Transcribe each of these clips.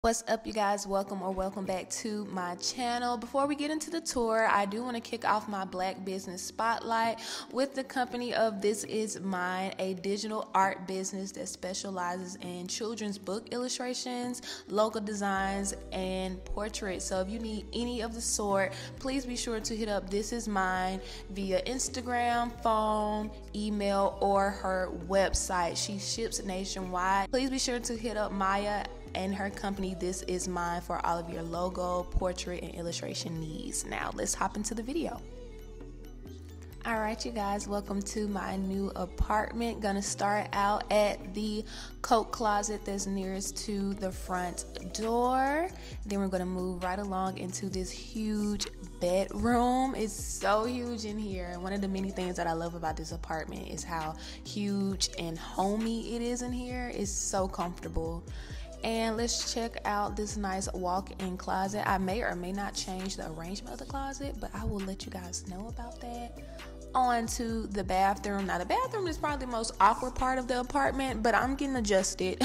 What's up, you guys? Welcome back to my channel. Before we get into the tour, I do want to kick off my Black business spotlight with the company of This Is Myne, a digital art business that specializes in children's book illustrations, logo designs, and portraits. So if you need any of the sort, please be sure to hit up This Is Myne via Instagram, phone, email, or her website. She ships nationwide. Please be sure to hit up Maya and her company This Is Myne for all of your logo, portrait, and illustration needs. Now let's hop into the video. Alright, you guys, welcome to my new apartment. Gonna start out at the coat closet that's nearest to the front door. Then we're gonna move right along into this huge bedroom. It's so huge in here. One of the many things that I love about this apartment is how huge and homey it is in here. It's so comfortable. And let's check out this nice walk-in closet. I may or may not change the arrangement of the closet, but I will let you guys know about that. On to the bathroom. Now, the bathroom is probably the most awkward part of the apartment, but I'm getting adjusted.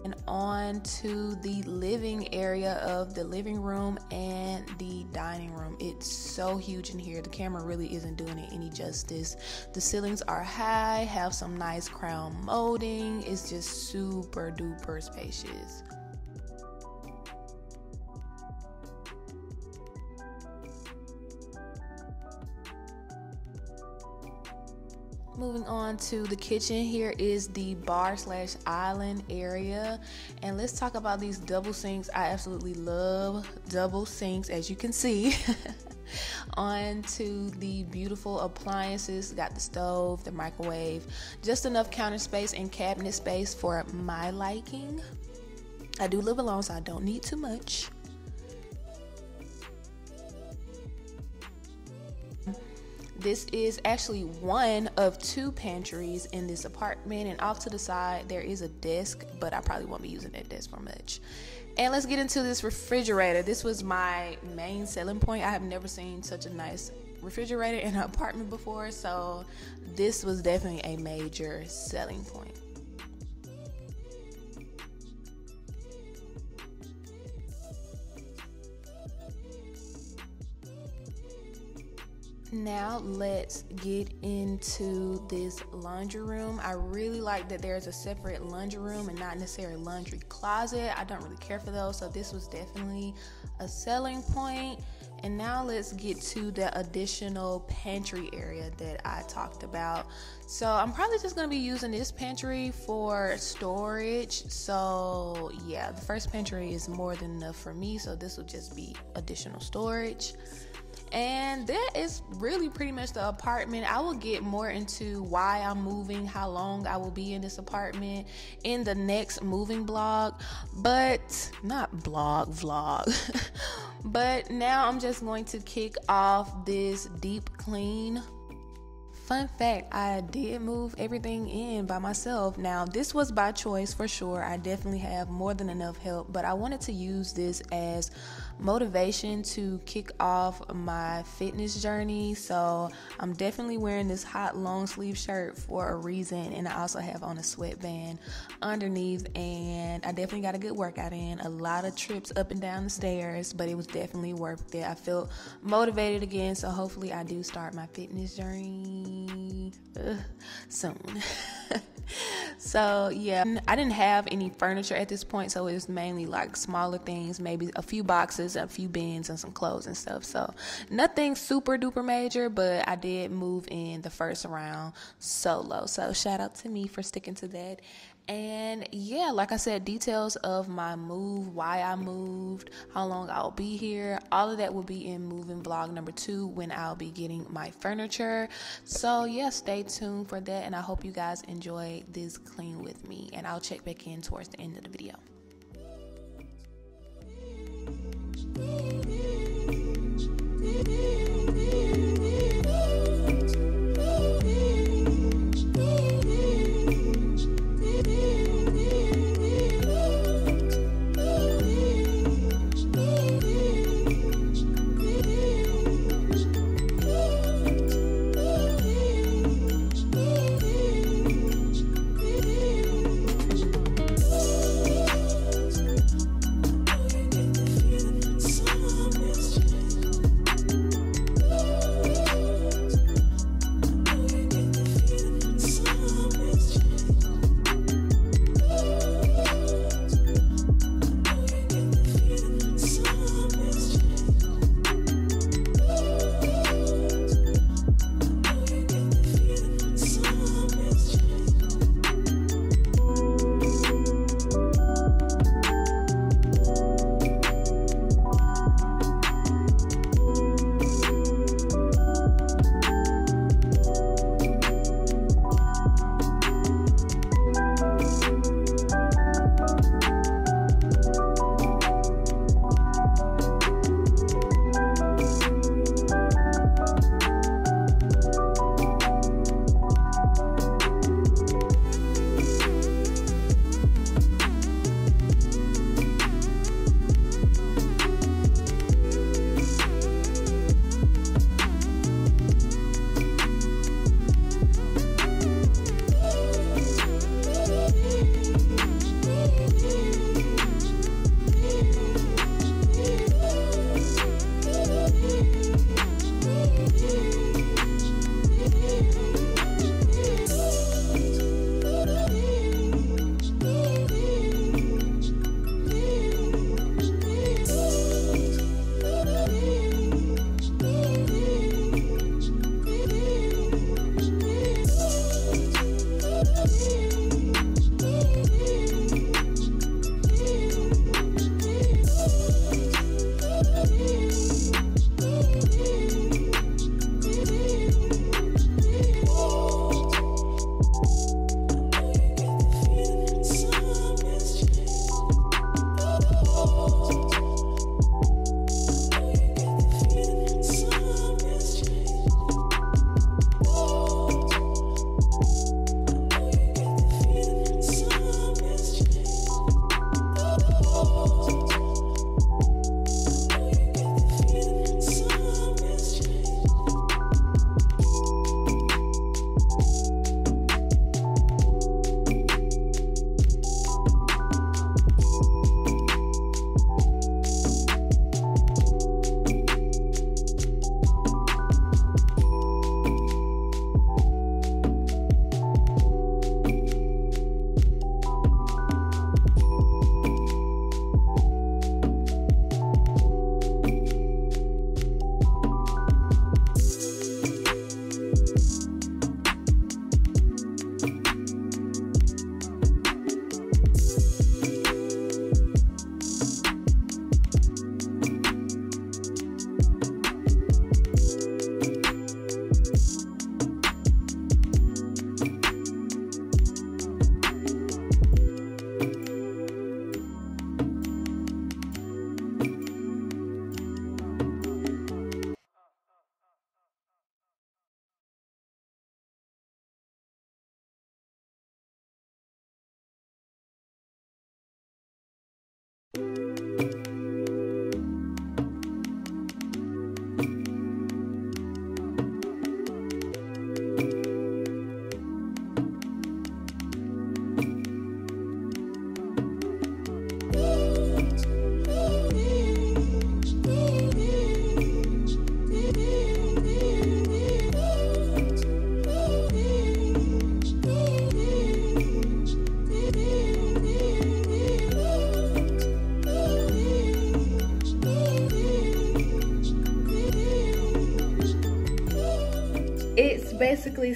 And on to the living area of the living room and the dining room. It's so huge in here. The camera really isn't doing it any justice. The ceilings are high, have some nice crown molding. It's just super duper spacious. Moving on to the kitchen, here is the bar/island area, and let's talk about these double sinks. I absolutely love double sinks, as you can see. On to the beautiful appliances. Got the stove, the microwave, just enough counter space and cabinet space for my liking. I do live alone, so I don't need too much. This is actually one of two pantries in this apartment, and off to the side there is a desk, but I probably won't be using that desk for much. And let's get into this refrigerator. This was my main selling point. I have never seen such a nice refrigerator in an apartment before, so this was definitely a major selling point. Now let's get into this laundry room. I really like that there's a separate laundry room and not necessarily laundry closet. I don't really care for those, so this was definitely a selling point. And now let's get to the additional pantry area that I talked about. So I'm probably just gonna be using this pantry for storage. So yeah, the first pantry is more than enough for me, so this will just be additional storage. And that is really pretty much the apartment. I will get more into why I'm moving, how long I will be in this apartment in the next moving blog, but not vlog. But now I'm just going to kick off this deep clean. Fun fact, I did move everything in by myself. Now, this was by choice for sure. I definitely have more than enough help, but I wanted to use this as motivation to kick off my fitness journey. So I'm definitely wearing this hot long sleeve shirt for a reason, and I also have on a sweatband underneath, and I definitely got a good workout in. A lot of trips up and down the stairs, but it was definitely worth it. I felt motivated again, so hopefully I do start my fitness journey soon. So yeah, I didn't have any furniture at this point, so it was mainly like smaller things, maybe a few boxes, a few bins, and some clothes and stuff. So nothing super duper major, but I did move in the first round solo, so shout out to me for sticking to that. And yeah, like I said, details of my move, why I moved, how long I'll be here, all of that will be in moving vlog number 2 when I'll be getting my furniture. So yeah, stay tuned for that, and I hope you guys enjoy this clean with me, and I'll check back in towards the end of the video.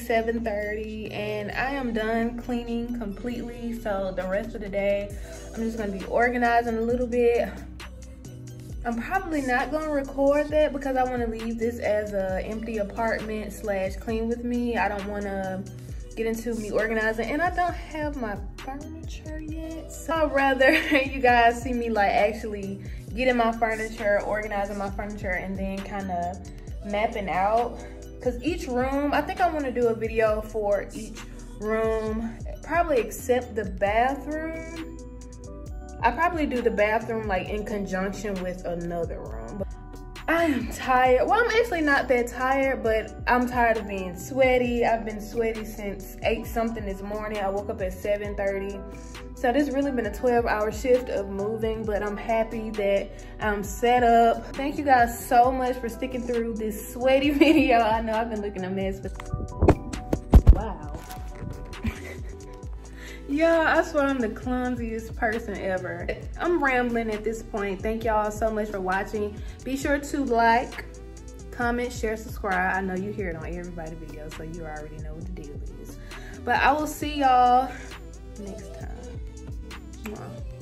7:30 and I am done cleaning completely. So the rest of the day, I'm just gonna be organizing a little bit. I'm probably not gonna record that because I wanna leave this as a empty apartment / clean with me. I don't wanna get into me organizing, and I don't have my furniture yet. So I'd rather you guys see me like actually getting my furniture, organizing my furniture, and then kind of mapping out. Cause each room, I think I wanna do a video for each room, probably except the bathroom. I probably do the bathroom like in conjunction with another room. I am tired. Well, I'm actually not that tired, but I'm tired of being sweaty. I've been sweaty since 8 something this morning. I woke up at 7:30. So this really been a 12-hour shift of moving, but I'm happy that I'm set up. Thank you guys so much for sticking through this sweaty video. I know I've been looking a mess, but wow. Yeah, I swear I'm the clumsiest person ever. I'm rambling at this point. Thank y'all so much for watching. Be sure to like, comment, share, subscribe. I know you hear it on everybody's video, so you already know what the deal is. But I will see y'all next time. Mwah.